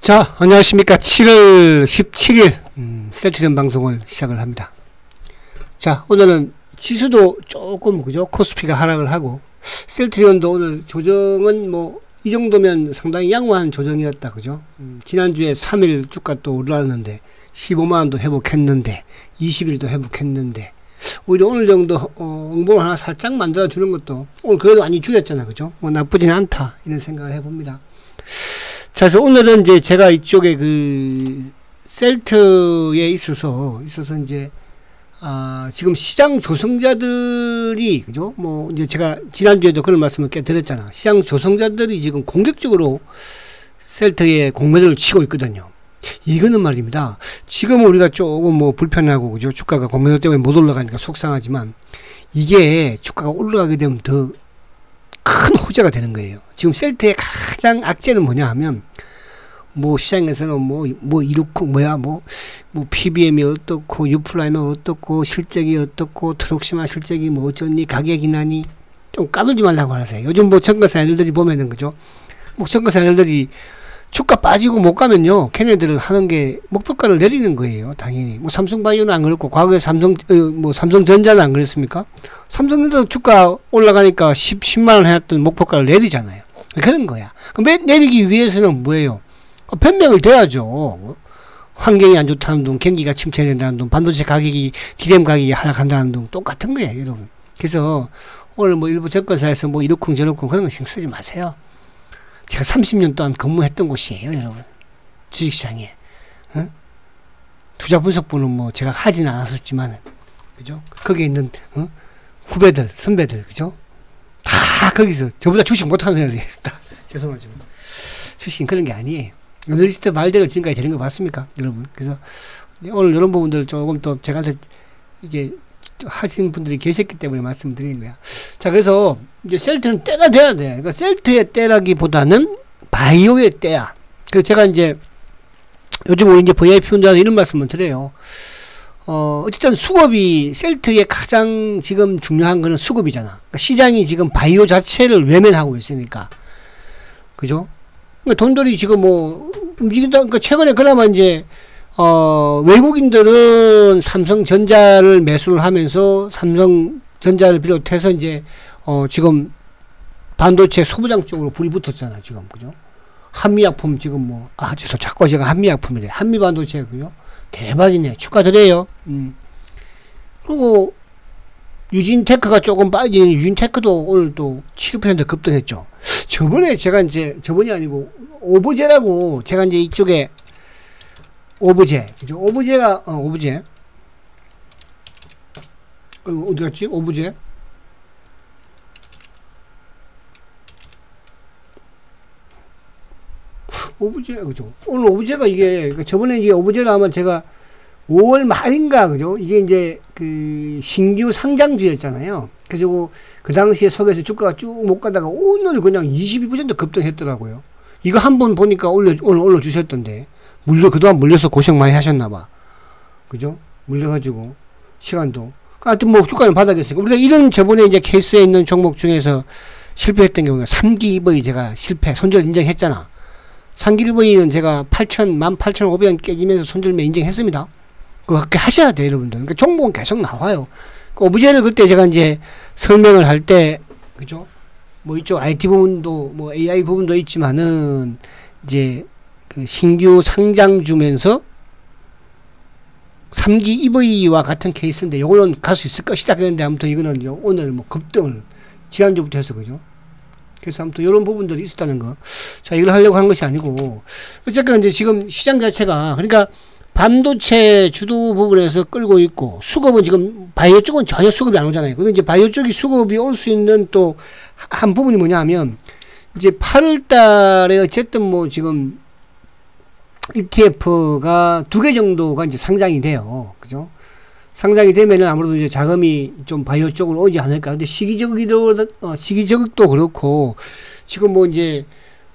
자, 안녕하십니까. 7월 17일 셀트리온 방송을 시작을 합니다. 자, 오늘은 지수도 조금 그죠? 코스피가 하락을 하고 셀트리온도 오늘 조정은 뭐 이 정도면 상당히 양호한 조정이었다. 그죠? 지난주에 3일 주가 또 올라왔는데 15만원도 회복했는데 20일도 회복했는데 오히려 오늘 정도 응봉을 하나 살짝 만들어 주는 것도 오늘 그래도 많이 줄였잖아. 그죠? 뭐 나쁘지는 않다 이런 생각을 해봅니다. 자, 그래서 오늘은 이제 제가 이쪽에 그 셀트에 있어서 이제 지금 시장 조성자들이 그죠? 뭐 이제 제가 지난주에도 그런 말씀을 꽤 드렸잖아. 시장 조성자들이 지금 공격적으로 셀트에 공매도를 치고 있거든요. 이거는 말입니다. 지금 우리가 조금 뭐 불편하고 그죠? 주가가 공매도 때문에 못 올라가니까 속상하지만 이게 주가가 올라가게 되면 더 큰 호재가 되는 거예요. 지금 셀트의 가장 악재는 뭐냐 하면 뭐 시장에서는 뭐 이렇고 뭐 PBM이 어떻고 유플라임이 어떻고 실적이 어떻고 트록시마 실적이 뭐 어쩌니 가격 인하니 좀 까불지 말라고 하세요. 요즘 뭐 증권사 애들이 보면은 그죠? 뭐 증권사 애들이 주가 빠지고 못 가면요, 걔네들은 하는 게 목표가를 내리는 거예요. 당연히 뭐 삼성바이오는 안 그랬고 과거에 삼성전자는 안 그랬습니까? 삼성전자 주가 올라가니까 10만원 해왔던 목표가를 내리잖아요. 그런 거야. 내리기 위해서는 뭐예요? 변명을 돼야죠. 환경이 안 좋다는 둥, 경기가 침체된다는 둥, 반도체 가격이 DRAM 가격이 하락한다는 둥 똑같은 거예요, 여러분. 그래서 오늘 뭐 일부 증권사에서 뭐 이러쿵 저러쿵 그런 거 신경 쓰지 마세요. 제가 30년 동안 근무했던 곳이에요, 여러분. 주식시장에. 투자 분석부는 뭐 제가 하진 않았었지만, 그죠? 거기에 있는, 후배들, 선배들, 그죠? 다 거기서 저보다 주식 못하는 애들이 했다. 죄송하지만. 주식은 그런 게 아니에요. 리스트 말대로 지금까지 되는 거 봤습니까, 여러분? 그래서 오늘 이런 부분들 조금 또 제가한테 이게 하시는 분들이 계셨기 때문에 말씀드리는 거야. 자, 그래서 이제 셀트는 때가 돼야 돼. 그러니까 셀트의 때라기보다는 바이오의 때야. 그래서 제가 이제 요즘 우리 이제 VIP 분들한테 이런 말씀을 드려요. 어쨌든 수급이 셀트의 가장 지금 중요한 거는 수급이잖아. 그러니까 시장이 지금 바이오 자체를 외면하고 있으니까. 그죠? 그러니까 돈들이 지금 뭐 움직인다. 그러니까 최근에 그나마 이제 외국인들은 삼성전자를 매수를 하면서 삼성전자를 비롯해서 이제 지금 반도체 소부장 쪽으로 불이 붙었잖아, 지금. 그죠? 한미약품 지금 뭐 자꾸 제가 한미약품이래. 한미반도체, 그죠? 대박이네. 축하드려요. 그리고 유진테크가 조금 빠진 유진테크도 오늘 또 7% 급등했죠. 저번에 제가 이제 저번이 아니고 오브제라고 제가 이제 이쪽에 오브제, 그죠? 오브제가, 오브제. 어디 갔지? 오브제. 오브제, 그죠? 오늘 오브제가 이게, 저번에 이제 오브제를 아마 제가 5월 말인가, 그죠? 이게 이제 그 신규 상장주였잖아요. 그래서 그 당시에 속에서 주가가 쭉 못 가다가 오늘 그냥 22% 급등했더라고요. 이거 한번 보니까 오늘 올려주셨던데. 그동안 물려서 고생 많이 하셨나봐. 그죠? 물려가지고, 시간도. 하여튼 뭐, 주가는 바닥이었으니까. 우리가 이런 저번에 이제 케이스에 있는 종목 중에서 실패했던 경우가 3기 EV 제가 손절 인정했잖아. 3기 EV는 제가 18,500원 깨지면서 손절매 인정했습니다. 그렇게 하셔야 돼요, 여러분들. 그러니까 종목은 계속 나와요. 그 오브제를 그때 제가 이제 설명을 할 때, 그죠? 뭐 이쪽 IT 부분도, 뭐 AI 부분도 있지만은, 이제, 그 신규 상장 주면서 3기 EV와 같은 케이스인데 요거는 갈 수 있을 것이다 그랬는데 아무튼 이거는 오늘 뭐 급등을 지난주부터 해서 그죠? 그래서 아무튼 이런 부분들이 있었다는 거. 자, 이걸 하려고 한 것이 아니고 어쨌든 이제 지금 시장 자체가 그러니까 반도체 주도 부분에서 끌고 있고 수급은 지금 바이오 쪽은 전혀 수급이 안 오잖아요. 근데 이제 바이오 쪽이 수급이 올 수 있는 또 한 부분이 뭐냐 하면 이제 8월 달에 어쨌든 뭐 지금 ETF가 2개 정도가 이제 상장이 돼요. 그죠? 상장이 되면은 아무래도 이제 자금이 좀 바이오 쪽으로 오지 않을까. 근데 시기적도 그렇고, 지금 뭐 이제,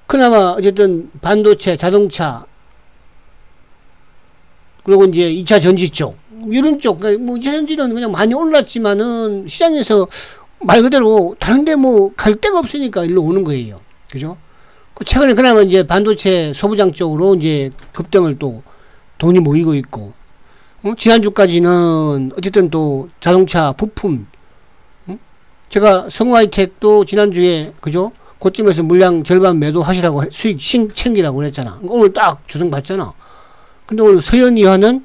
그나마 어쨌든 반도체, 자동차, 그리고 이제 2차 전지 쪽, 이런 쪽, 뭐 2차 전지는 그냥 많이 올랐지만은 시장에서 말 그대로 다른데 뭐 갈 데가 없으니까 일로 오는 거예요. 그죠? 최근에 그나마 이제 반도체 소부장 쪽으로 이제 급등을 또 돈이 모이고 있고, 지난주까지는 어쨌든 또 자동차 부품, 제가 성우하이텍도 지난주에 그죠? 고점에서 물량 절반 매도하시라고 수익 챙기라고 그랬잖아. 오늘 딱 조정받잖아. 근데 오늘 서현이화는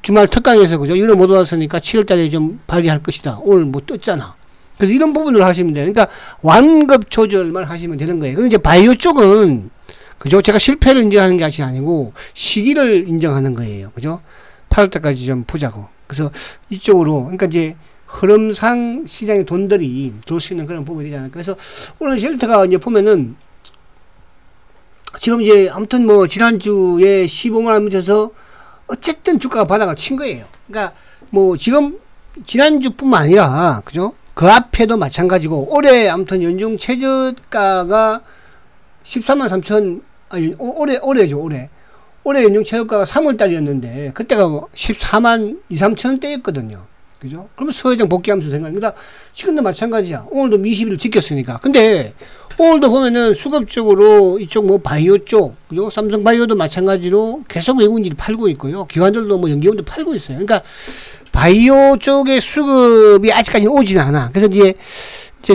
주말 특강에서 그죠? 이런 못 왔으니까 7월달에 좀 발휘할 것이다. 오늘 뭐 떴잖아. 그래서 이런 부분을 하시면 돼요. 그러니까 완급 조절만 하시면 되는 거예요. 그런데 이제 바이오 쪽은 그죠? 제가 실패를 인정하는 게 아니고 시기를 인정하는 거예요. 그죠? 8월달까지 좀 보자고. 그래서 이쪽으로 그러니까 이제 흐름상 시장의 돈들이 들어올 수 있는 그런 부분이 되지 않을까. 그래서 오늘 쉘터가 이제 보면은 지금 이제 아무튼 뭐 지난주에 15만원 밑에서 어쨌든 주가가 바닥을 친 거예요. 그러니까 뭐 지금 지난주뿐만 아니라 그죠? 그 앞에도 마찬가지고 올해 아무튼 연중 최저가가 13만 3천 아니 올해죠 올해 연중 최저가가 3월달이었는데 그때가 뭐 14만 2, 3천원대였거든요. 그죠? 그러면 서해정 복귀하면서 생각합니다. 지금도 마찬가지야. 오늘도 20일을 지켰으니까. 근데 오늘도 보면은 수급적으로 이쪽 뭐 바이오 쪽, 그죠? 삼성 바이오도 마찬가지로 계속 외국인들이 팔고 있고요. 기관들도 뭐 연기원도 팔고 있어요. 그러니까 바이오 쪽의 수급이 아직까지는 오진 않아. 그래서 이제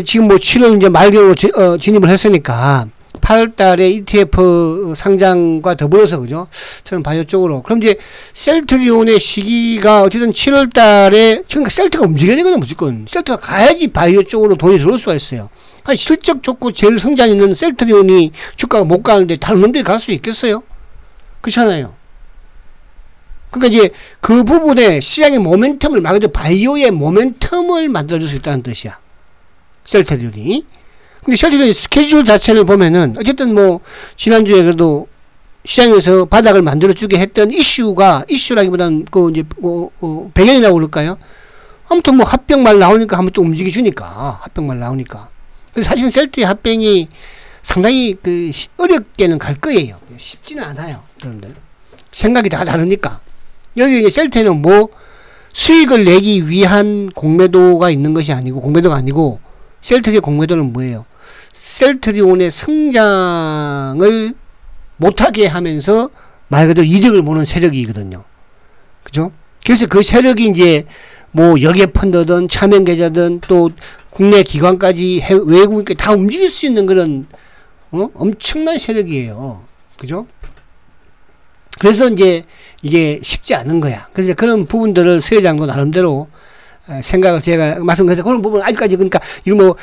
지금 뭐 7월 이제 말기로 진입을 했으니까 8월 달에 ETF 상장과 더불어서, 그죠? 저는 바이오 쪽으로. 그럼 이제 셀트리온의 시기가 어쨌든 7월 달에, 그러니까 셀트가 움직여야 되거든, 무조건. 셀트가 가야지 바이오 쪽으로 돈이 들어올 수가 있어요. 한 실적 좋고 제일 성장 있는 셀트리온이 주가가 못 가는데 다른 놈들이 갈 수 있겠어요? 그렇잖아요. 그러니까 이제 그 부분에 시장의 모멘텀을, 말 그대로 바이오의 모멘텀을 만들어줄 수 있다는 뜻이야. 셀트리온이. 근데 셀트리온 스케줄 자체를 보면은 어쨌든 뭐 지난주에 그래도 시장에서 바닥을 만들어주게 했던 이슈라기보다는 그 이제 배경이라고 그럴까요? 아무튼 뭐 합병말 나오니까 한번 또 움직여주니까, 합병말 나오니까. 그래서 사실 셀트의 합병이 상당히 그 어렵게는 갈 거예요. 쉽지는 않아요. 여러분들 생각이 다 다르니까. 여기 이제 셀트는 뭐 수익을 내기 위한 공매도가 있는 것이 아니고, 공매도가 아니고, 셀트리온의 공매도는 뭐예요? 셀트리온의 성장을 못하게 하면서 말 그대로 이득을 보는 세력이거든요. 그죠? 그래서 그 세력이 이제 뭐 여기에 펀드든 차명 계좌든 또 국내 기관까지 외국인까지 다 움직일 수 있는 그런 엄청난 세력이에요. 그죠? 그래서 이제 이게 쉽지 않은 거야. 그래서 그런 부분들을 서 회장도 나름대로 생각을 제가 말씀드려서 그런 부분 아직까지, 그러니까 이거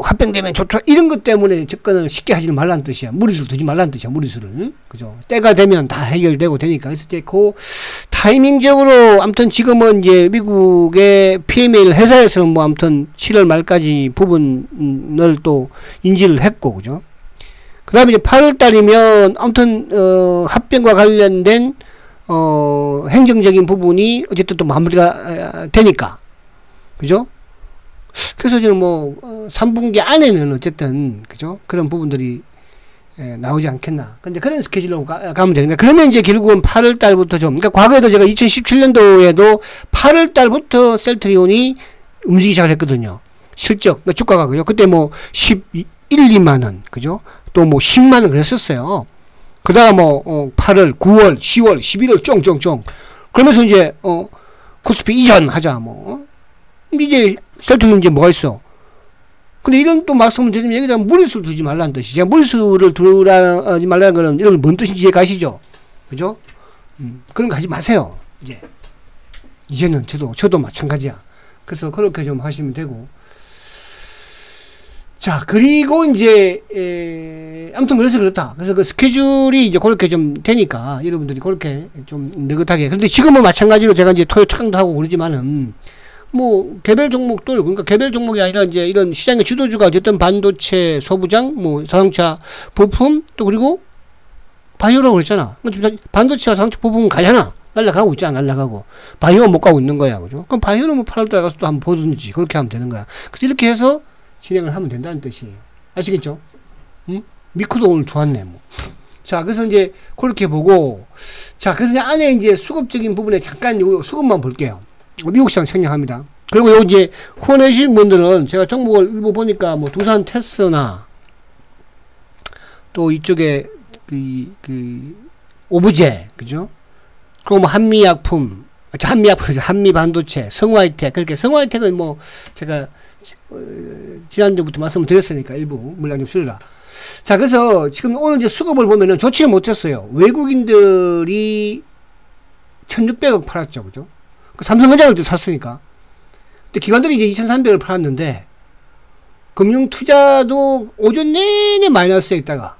합병되면 좋다 이런 것 때문에 접근을 쉽게 하지는 말라는 뜻이야. 무리수를 두지 말라는 뜻이야. 무리수를. 응? 그죠? 때가 되면 다 해결되고 되니까. 그래서 이제 그 타이밍적으로 아무튼 지금은 이제 미국의 PMA 회사에서는 뭐 아무튼 7월 말까지 부분을 또 인지를 했고, 그죠? 그 다음에 이제 8월 달이면 아무튼 합병과 관련된 행정적인 부분이 어쨌든 또 마무리가 되니까. 그죠? 그래서 저는 뭐 3분기 안에는 어쨌든 그죠? 그런 부분들이 나오지 않겠나. 근데 그런 스케줄로 가면 되는데, 그러면 이제 결국은 8월 달부터 좀, 그러니까 과거에도 제가 2017년도에도 8월 달부터 셀트리온이 움직이기 시작을 했거든요. 실적, 그러니까 주가가, 그죠? 그때 뭐 11, 2만원, 그죠? 또 뭐 10만원 그랬었어요. 그다가 뭐 8월, 9월, 10월, 11월 쫑쫑쫑. 그러면서 이제 코스피 이전하자 뭐. 이제 셀트리온 이제 뭐가 있어? 근데 이런 또 말씀을 드리면 여기다 무리수를 두지 말라는 뜻이죠. 무리수를 두지 말라는 거는 이런 뭔 뜻인지 이해 가시죠? 그죠? 그런 거 하지 마세요. 이제는 저도 마찬가지야. 그래서 그렇게 좀 하시면 되고. 자, 그리고 이제 아무튼 그래서 그렇다. 그래서 그 스케줄이 이제 그렇게 좀 되니까 여러분들이 그렇게 좀 느긋하게. 근데 지금은 마찬가지로 제가 이제 토요 특강도 하고 그러지만은 뭐 개별 종목들, 그러니까 개별 종목이 아니라 이제 이런 시장의 주도주가 어쨌든 반도체, 소부장, 뭐 자동차 부품, 또 그리고 바이오라고 그랬잖아. 반도체와 자동차 부품은 가잖아. 날라가고 있잖아. 날라가고. 바이오가 못 가고 있는 거야. 그죠? 그럼 바이오는 뭐 8월달에 가서 또 한번 보든지 그렇게 하면 되는 거야. 그래서 이렇게 해서 진행을 하면 된다는 뜻이에요. 아시겠죠? 응? 미크도 오늘 좋았네, 뭐. 자, 그래서 이제 그렇게 보고, 자, 그래서 이제 안에 이제 수급적인 부분에 잠깐 요 수급만 볼게요. 미국 시장 생략합니다. 그리고 요 이제 후원해주신 분들은 제가 종목을 일부 보니까 뭐 두산 테스나, 또 이쪽에 오브제, 그죠? 그리고 뭐 한미약품, 한미반도체, 성화이텍. 그렇게 성화이텍은 뭐 제가 지난주부터 말씀을 드렸으니까 일부 물량 좀 줄여라. 자, 그래서 지금 오늘 이제 수급을 보면은 좋지는 못했어요. 외국인들이 1600억 팔았죠, 그죠? 그 삼성전자를 또 샀으니까. 근데 기관들이 이제 2300을 팔았는데, 금융투자도 오전 내내 마이너스에 있다가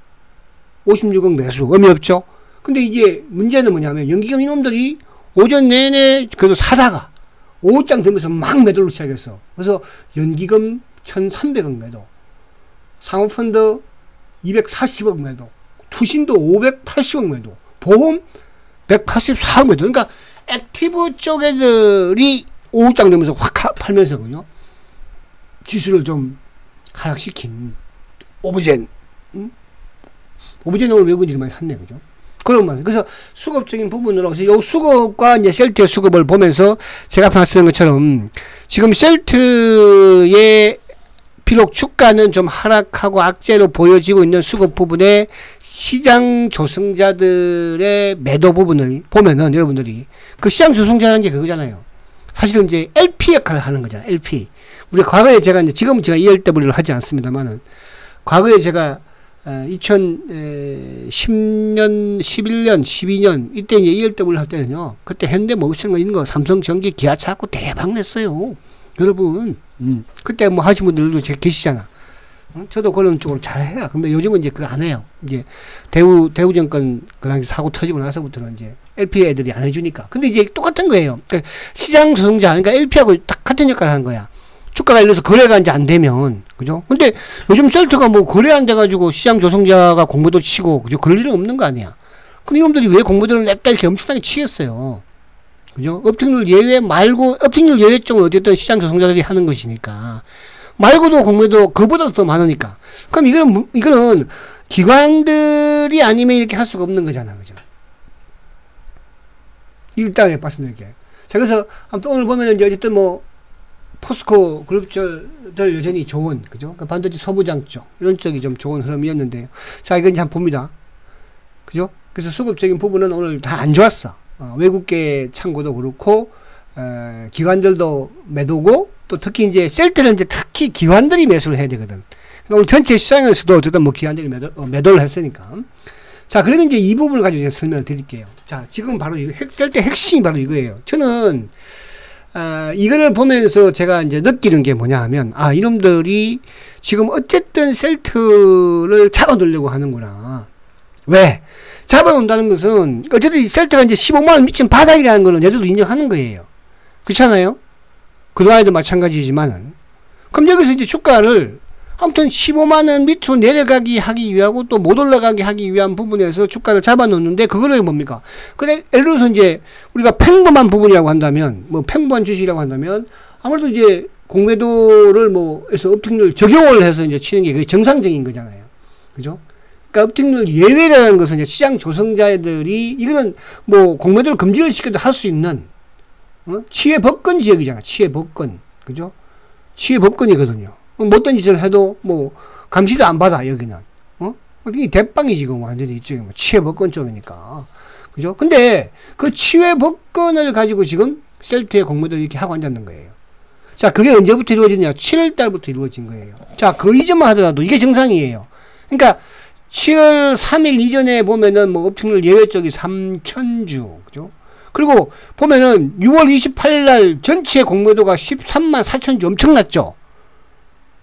56억 매수, 의미 없죠? 근데 이제 문제는 뭐냐면, 연기금 이놈들이 오전 내내 그래도 사다가 오후장 되면서 막 매도를 시작했어. 그래서 연기금 1300억 매도, 사모펀드 240억 매도, 투신도 580억 매도, 보험 184억 매도. 그러니까 액티브 쪽 애들이 오후장 되면서 확 팔면서 그죠? 지수를 좀 하락시킨 오브젠. 오브젠 오늘 외국인들이 많이 샀네, 그죠? 그런 말. 그래서 수급적인 부분으로, 요 수급과 이제 셀트의 수급을 보면서 제가 앞에 말씀드린 것처럼 지금 셀트의 비록 주가는 좀 하락하고 악재로 보여지고 있는 수급 부분에 시장 조성자들의 매도 부분을 보면은 여러분들이 그 시장 조성자라는 게 그거잖아요. 사실은 이제 LP 역할을 하는 거잖아요. LP. 우리 과거에 제가 이제 지금 제가 ELW를 하지 않습니다만은 과거에 제가 2010년, 11년, 12년 이때 이제 ELW를 할 때는요. 그때 현대모비스 이런 거 삼성전기, 기아차 갖고 대박 냈어요. 여러분, 그때 뭐 하신 분들도 계시잖아. 저도 그런 쪽으로 잘해요. 근데 요즘은 이제 그거 안 해요. 이제 대우증권 그 당시 사고 터지고 나서부터는 이제 LP 애들이 안 해주니까. 근데 이제 똑같은 거예요. 그러니까 시장 조성자, 그러니까 LP하고 딱 같은 역할을 하는 거야. 주가가 예를 들어서 거래가 이제 안 되면, 그죠? 근데 요즘 셀트가 뭐 거래 안 돼가지고 시장 조성자가 공모도 치고, 그죠? 그럴 일은 없는 거 아니야. 근데 이놈들이 왜 공모들을 냈다 이렇게 엄청나게 치겠어요. 그죠? 업팅률 예외 말고, 업팅률 예외 쪽은 어쨌든 시장 조성자들이 하는 것이니까. 말고도 공모도 그보다 더 많으니까. 그럼 이거는 기관들이 아니면 이렇게 할 수가 없는 거잖아. 그죠? 일단에 말씀드릴게요. 자, 그래서 아무튼 오늘 보면은 이제 어쨌든 뭐, 포스코 그룹들 여전히 좋은, 그죠? 그러니까 반도체 소부장 쪽, 이런 쪽이 좀 좋은 흐름이었는데요. 자, 이건 이제 한번 봅니다. 그죠? 그래서 수급적인 부분은 오늘 다 안 좋았어. 외국계 창고도 그렇고, 기관들도 매도고, 또 특히 이제 셀트는 이제 특히 기관들이 매수를 해야 되거든. 그러니까 오늘 전체 시장에서도 어쨌든 뭐 기관들이 매도를 했으니까. 자, 그러면 이제 이 부분을 가지고 제가 설명을 드릴게요. 자, 지금 바로 셀트 핵심이 바로 이거예요. 저는, 이거를 보면서 제가 이제 느끼는 게 뭐냐 하면, 이놈들이 지금 어쨌든 셀트를 잡아놓으려고 하는구나. 왜? 잡아놓는다는 것은, 어쨌든 셀트가 이제 15만원 미친 바닥이라는 거는 얘들도 인정하는 거예요. 그렇잖아요? 그동안에도 마찬가지지만은. 그럼 여기서 이제 주가를, 아무튼 15만원 밑으로 내려가기 하기 위하고 또 못 올라가게 하기 위한 부분에서 주가를 잡아놓는데 그거를 뭡니까? 근데 예를 들어서 이제 우리가 평범한 부분이라고 한다면, 뭐 평범한 주식이라고 한다면 아무래도 이제 공매도를 해서 업팅률 적용을 해서 이제 치는 게 그게 정상적인 거잖아요. 그죠? 그러니까 업팅률 예외라는 것은 이제 시장 조성자들이 이거는 뭐 공매도를 금지를 시켜도 할 수 있는 치외법권 지역이잖아. 치외법권. 그죠? 치외법권이거든요. 못된 짓을 해도 뭐 감시도 안 받아 여기는. 이게 대빵이 지금 완전히 이쪽에 뭐 치외법권 쪽이니까. 그죠? 근데 그 치외법권을 가지고 지금 셀트의 공모들을 이렇게 하고 앉았는 거예요. 자, 그게 언제부터 이루어졌냐? 7월달부터 이루어진 거예요. 자, 그 이전만 하더라도 이게 정상이에요. 그러니까 7월 3일 이전에 보면은 뭐 업팅률 예외 쪽이 3,000주. 그죠? 그리고 보면은 6월 28일 날 전체 공모도가 13만 4천주 엄청났죠?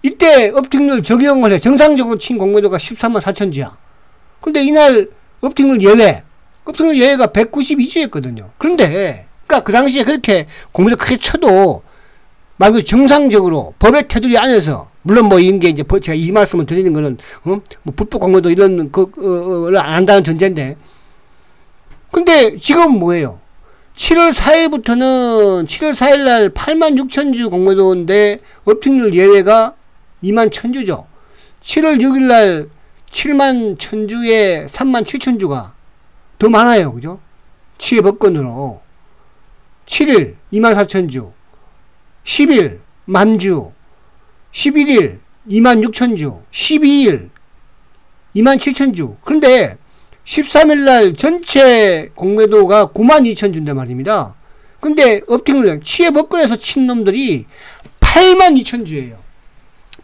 이때 업팅률 적용을 해. 정상적으로 친 공모도가 13만 4천주야. 근데 이날 업팅률 예외가 192주였거든요. 그런데, 그러니까 그 당시에 그렇게 공모도 크게 쳐도, 말 그대로 정상적으로 법의 테두리 안에서, 물론 뭐 이런 게 이제 제가 이 말씀을 드리는 거는, 뭐 불법 공모도 이런 걸 안 한다는 전제인데. 근데 지금 뭐예요? 7월 4일부터는 7월 4일 날 8만 6천주 공모도인데 업팅률 예외가 2만 1000주죠. 7월 6일 날 7만 1000주에 3만 7000주가 더 많아요. 그죠? 치외법권으로. 7일 2만 4000주, 10일 만주, 11일 2만 6000주, 12일 27,000주. 그런데 13일날 전체 공매도가 92,000주인데 말입니다. 근데 업팅률 취해법권에서 친 놈들이 82,000주예요.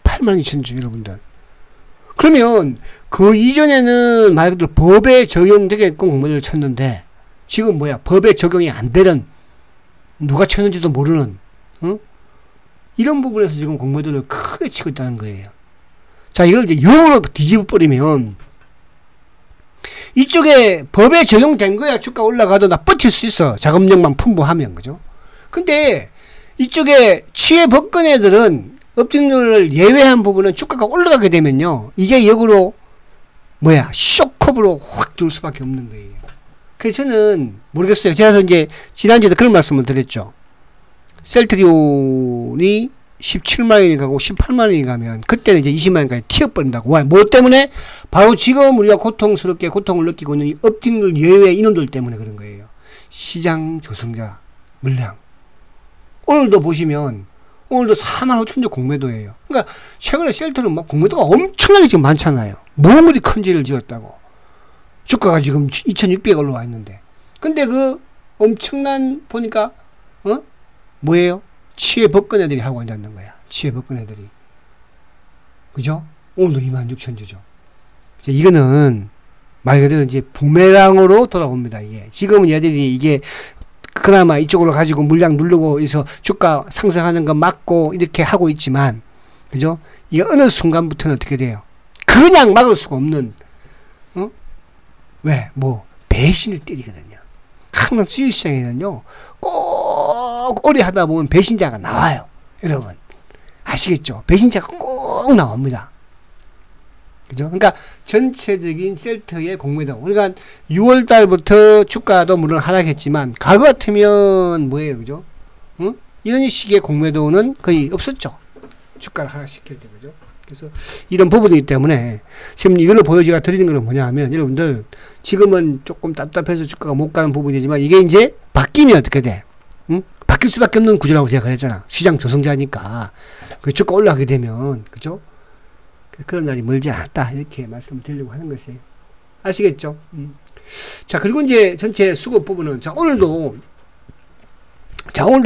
82,000주 여러분들. 그러면 그 이전에는 말 그대로 법에 적용되게끔 공매도를 쳤는데 지금 뭐야? 법에 적용이 안 되는, 누가 쳤는지도 모르는, 이런 부분에서 지금 공매도를 크게 치고 있다는 거예요. 자, 이걸 이제 영으로 뒤집어 버리면 이쪽에 법에 적용된 거야 주가 올라가도 나 버틸 수 있어. 자금력만 풍부하면. 그죠? 근데 이쪽에 취해법권 애들은 업ting률을 예외한 부분은 주가가 올라가게 되면요, 이게 역으로 뭐야? 쇼크업으로 확 들어올 수밖에 없는 거예요. 그래서 저는 모르겠어요. 제가 이제 지난주에도 그런 말씀을 드렸죠. 셀트리온이 17만원이 가고 18만원이 가면 그때는 이제 20만원까지 튀어버린다고. 와, 뭐 때문에? 바로 지금 우리가 고통스럽게 고통을 느끼고 있는 이 업팅률 예외 인원들 때문에 그런 거예요. 시장 조성자 물량. 오늘도 보시면 오늘도 45,000주 공매도예요. 그러니까 최근에 셀트는 막 공매도가 엄청나게 지금 많잖아요. 뭐 그리 큰 죄를 지었다고. 주가가 지금 2,600에 올라와 있는데. 근데 그 엄청난 보니까 뭐예요? 취해법권 애들이 하고 앉았는 거야. 취해법권 애들이. 그죠? 오늘도 26,000주죠. 이거는 말 그대로 이제 부메랑으로 돌아옵니다. 이게 지금은 얘들이 이게 그나마 이쪽으로 가지고 물량 누르고 해서 주가 상승하는 거 막고 이렇게 하고 있지만, 그죠? 이게 어느 순간부터는 어떻게 돼요? 그냥 막을 수가 없는, 왜? 뭐 배신을 때리거든요. 항상 주식시장에는요, 꼭 오래 하다 보면 배신자가 나와요. 여러분 아시겠죠? 배신자가 꼭 나옵니다. 그죠? 그러니까 전체적인 셀트의 공매도, 우리가 6월달부터 주가도 물론 하락했지만 과거 같으면 뭐예요? 그죠? 이런 식의 공매도는 거의 없었죠. 주가를 하락시킬 때. 그죠? 그래서 이런 부분이기 때문에 지금 이걸로 보여주가 드리는 건 뭐냐 하면, 여러분들 지금은 조금 답답해서 주가가 못 가는 부분이지만 이게 이제 바뀌면 어떻게 돼? 바뀔 수밖에 없는 구조라고 제가 그랬잖아. 시장 조성자니까. 그 주가 올라가게 되면, 그죠? 그런 날이 멀지 않았다. 이렇게 말씀을 드리려고 하는 것이에요. 아시겠죠? 자, 그리고 이제 전체 수급 부분은, 오늘도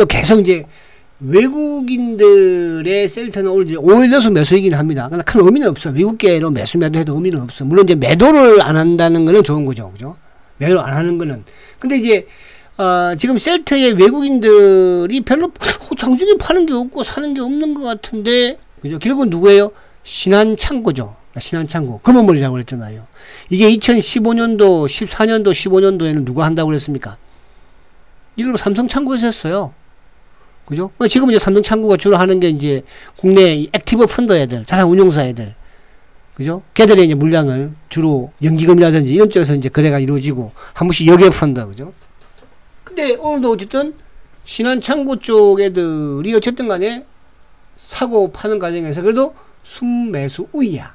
계속 이제 외국인들의 셀트는 오늘 이제 5일 연속 매수이긴 합니다. 그러나 큰 의미는 없어. 미국계로 매도해도 의미는 없어. 물론 이제 매도를 안 한다는 거는 좋은 거죠. 그죠? 매도를 안 하는 거는. 근데 이제, 지금 셀트의 외국인들이 별로 장중에 파는 게 없고 사는 게 없는 것 같은데, 그죠? 결국은 누구예요? 신한창고죠. 신한창고. 검은머리라고 그랬잖아요. 이게 2015년도, 14년도, 15년도에는 누가 한다고 그랬습니까? 이걸 삼성창고에서 했어요. 그죠? 지금 이제 삼성창고가 주로 하는 게 이제 국내 액티브 펀드 애들, 자산운용사 애들. 그죠? 걔들의 이제 물량을 주로 연기금이라든지 이런 쪽에서 이제 거래가 이루어지고, 한 번씩 여객펀드. 그죠? 근데 오늘도 어쨌든 신한창고 쪽 애들이 어쨌든 간에 사고 파는 과정에서 그래도 순매수 우위야.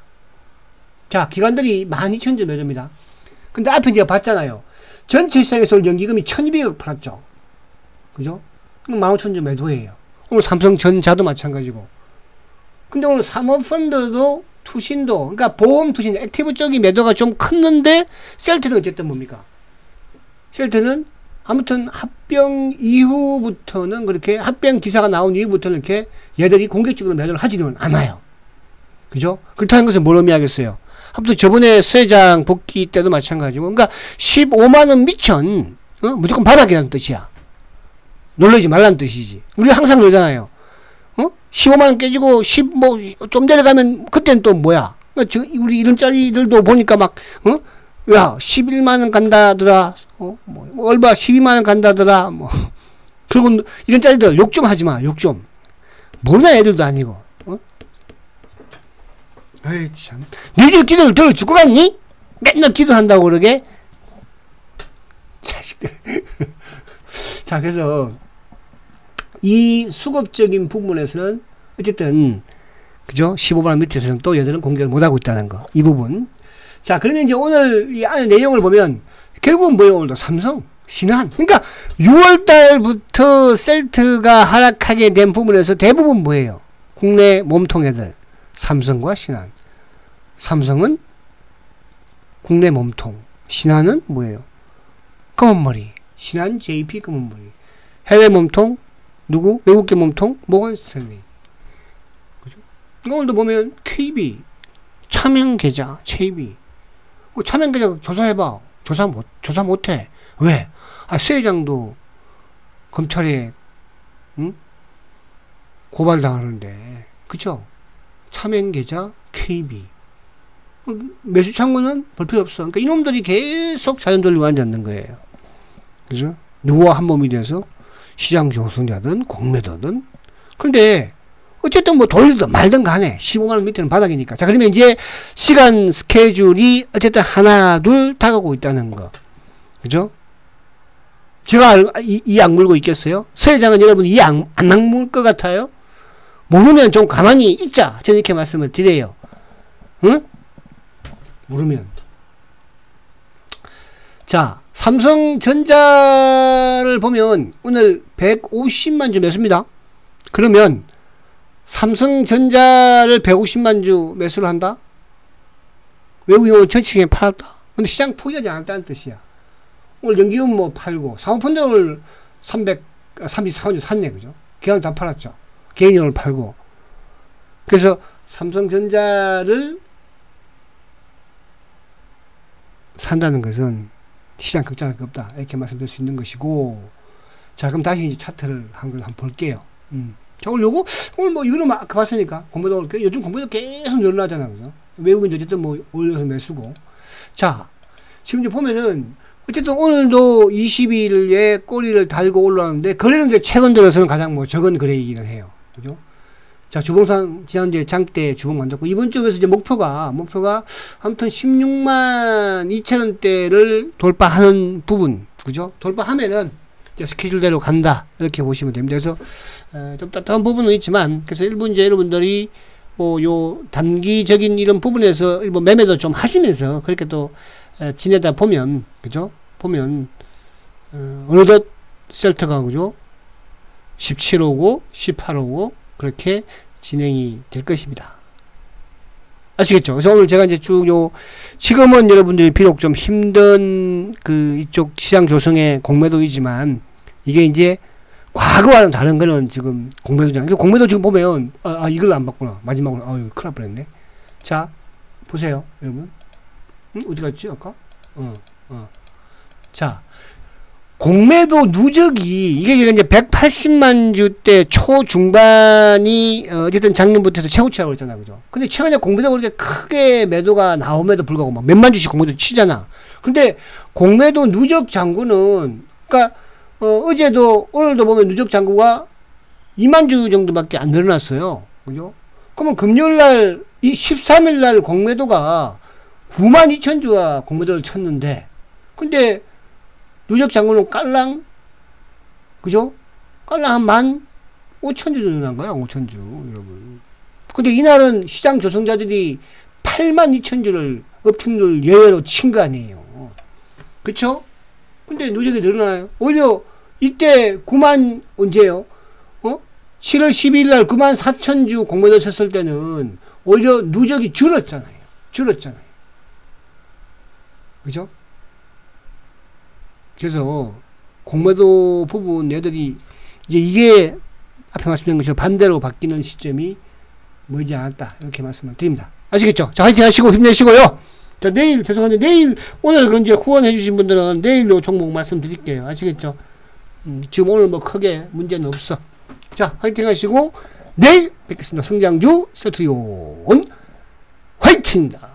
자, 기관들이 12,000주 매도입니다. 근데 앞에 제가 봤잖아요. 전체 시장에서 오늘 연기금이 1,200억 팔았죠. 그죠? 그럼 15,000주 매도예요. 오늘 삼성전자도 마찬가지고. 근데 오늘 사모펀드도 투신도, 그러니까 보험 투신, 액티브 쪽이 매도가 좀 컸는데, 셀트는 어쨌든 뭡니까? 셀트는 아무튼 합병 이후부터는 그렇게, 합병 기사가 나온 이후부터는 이렇게 얘들이 공격적으로 매도를 하지는 않아요. 그죠? 그렇다는 것은 뭘 의미하겠어요? 아무튼 저번에 세장 복귀 때도 마찬가지고, 그러니까 15만원 미천, 무조건 바닥이라는 뜻이야. 놀라지 말라는 뜻이지. 우리가 항상 그러잖아요. 15만원 깨지고, 좀 내려가면, 그때는 또 뭐야? 우리 이런 짜리들도 보니까 막, 야, 11만원 간다더라, 얼마 12만원 간다더라, 그리고 이런 짜리들 욕 좀 하지 마, 욕 좀. 뭐나 애들도 아니고, 에이, 참. 너희들 기도를 들어 죽고 갔니? 맨날 기도한다고 그러게? 자식들. 자, 그래서, 이 수급적인 부분에서는, 어쨌든, 그죠? 15만원 밑에서는 또 여들은 공격을 못하고 있다는 거. 이 부분. 자, 그러면 이제 오늘 이 안에 내용을 보면, 결국은 뭐예요? 오늘도 삼성, 신한. 그러니까, 6월달부터 셀트가 하락하게 된 부분에서 대부분 뭐예요? 국내 몸통 애들. 삼성과 신한. 삼성은 국내 몸통. 신한은 뭐예요? 검은머리. 신한 JP 검은머리. 해외 몸통 누구? 외국계 몸통 모건 스탠리. 그죠? 오늘도 보면 KB 차명 계좌 KB. 차명 계좌 조사해봐. 조사 못해. 왜? 수 회장도 검찰에 고발당하는데, 그쵸? 차명 계좌 KB. 매수 창구는 볼 필요 없어. 그러니까 이놈들이 계속 자연 돌리고 앉았는 거예요. 그죠? 누구와 한 몸이 돼서 시장 조성자든 공매도든. 근데 어쨌든 뭐 돌리든 말든 간에 15만원 밑에는 바닥이니까. 자, 그러면 이제 시간 스케줄이 어쨌든 하나 둘 다가오고 있다는 거. 그죠? 제가 이 악물고 있겠어요? 서 회장은 여러분 이 안 악물 것 같아요? 모르면 좀 가만히 있자. 저는 이렇게 말씀을 드려요. 응? 모르면. 자, 삼성전자를 보면 오늘 150만 주 매수입니다. 그러면 삼성전자를 150만 주 매수를 한다? 외국인은 전체적인 팔았다? 근데 시장 포기하지 않았다는 뜻이야. 오늘 연기금 뭐 팔고, 사모펀드 오늘 334만 주 샀네, 그죠? 기관 다 팔았죠. 개인용을 팔고. 그래서 삼성전자를 산다는 것은 시장 걱정할 게 없다. 이렇게 말씀드릴 수 있는 것이고. 자, 그럼 다시 이제 차트를 한번 볼게요. 자, 오늘 오늘 뭐 이거는 아까 봤으니까, 공매도, 요즘 공매도 계속 늘어나잖아, 그죠? 외국인도 어쨌든 뭐 올려서 매수고. 자, 지금 이제 보면은, 어쨌든 오늘도 20일에 꼬리를 달고 올라왔는데, 거래는 이제 최근 들어서는 가장 뭐 적은 거래이기는 해요. 그죠? 자, 주봉상 지난주에 장대 주봉 만졌고, 이번 주에서 이제 목표가 아무튼 16만 2천원대를 돌파하는 부분, 그죠? 돌파하면은 이제 스케줄대로 간다. 이렇게 보시면 됩니다. 그래서, 좀 따뜻한 부분은 있지만, 그래서 일부 이제 여러분들이 뭐 요 단기적인 이런 부분에서 일부 매매도 좀 하시면서 그렇게 또 지내다 보면, 그죠? 보면, 어느덧 셀트가, 그죠? 17오고, 18오고, 그렇게 진행이 될 것입니다. 아시겠죠? 그래서 오늘 제가 이제 쭉 지금은 여러분들이 비록 좀 힘든 이쪽 시장 조성의 공매도이지만, 이게 이제 과거와는 다른 거는 지금 공매도잖아요. 공매도 지금 보면, 이걸 안 봤구나. 마지막으로, 큰일 날 뻔했네. 자, 보세요, 여러분. 어디 갔지, 아까? 자, 공매도 누적이, 이게 이제 180만 주대 초중반이, 어쨌든 작년부터 해서 최고치라고 했잖아, 그죠? 근데 최근에 공매도가 그렇게 크게 매도가 나옴에도 불구하고 막 몇만 주씩 공매도 치잖아. 근데 공매도 누적 잔고는, 그니까, 어제도, 오늘도 보면 누적 잔고가 2만 주 정도밖에 안 늘어났어요. 그죠? 그러면 금요일날, 이 13일날 공매도가 9만 2천 주가 공매도를 쳤는데, 근데, 누적 잔고는 깔랑, 그죠? 깔랑 한 1만 5천 주 늘어난 거야, 5천 주, 여러분. 근데 이날은 시장 조성자들이 8만 2천 주를 업팅률 예외로 친 거 아니에요. 그쵸? 근데 누적이 늘어나요. 오히려 이때 9만, 언제요? 7월 12일 날 9만 4천 주 공매도 쳤을 때는 오히려 누적이 줄었잖아요. 그죠? 그래서 공매도 부분 얘들이 이제 이게 앞에 말씀드린 것처럼 반대로 바뀌는 시점이 멀지 않았다. 이렇게 말씀을 드립니다. 아시겠죠? 자, 화이팅 하시고 힘내시고요. 자, 내일, 죄송한데, 오늘 이제 후원해주신 분들은 내일로 종목 말씀드릴게요. 아시겠죠? 지금 오늘 뭐 크게 문제는 없어. 자, 화이팅 하시고, 내일 뵙겠습니다. 성장주 세트리온 화이팅입니다.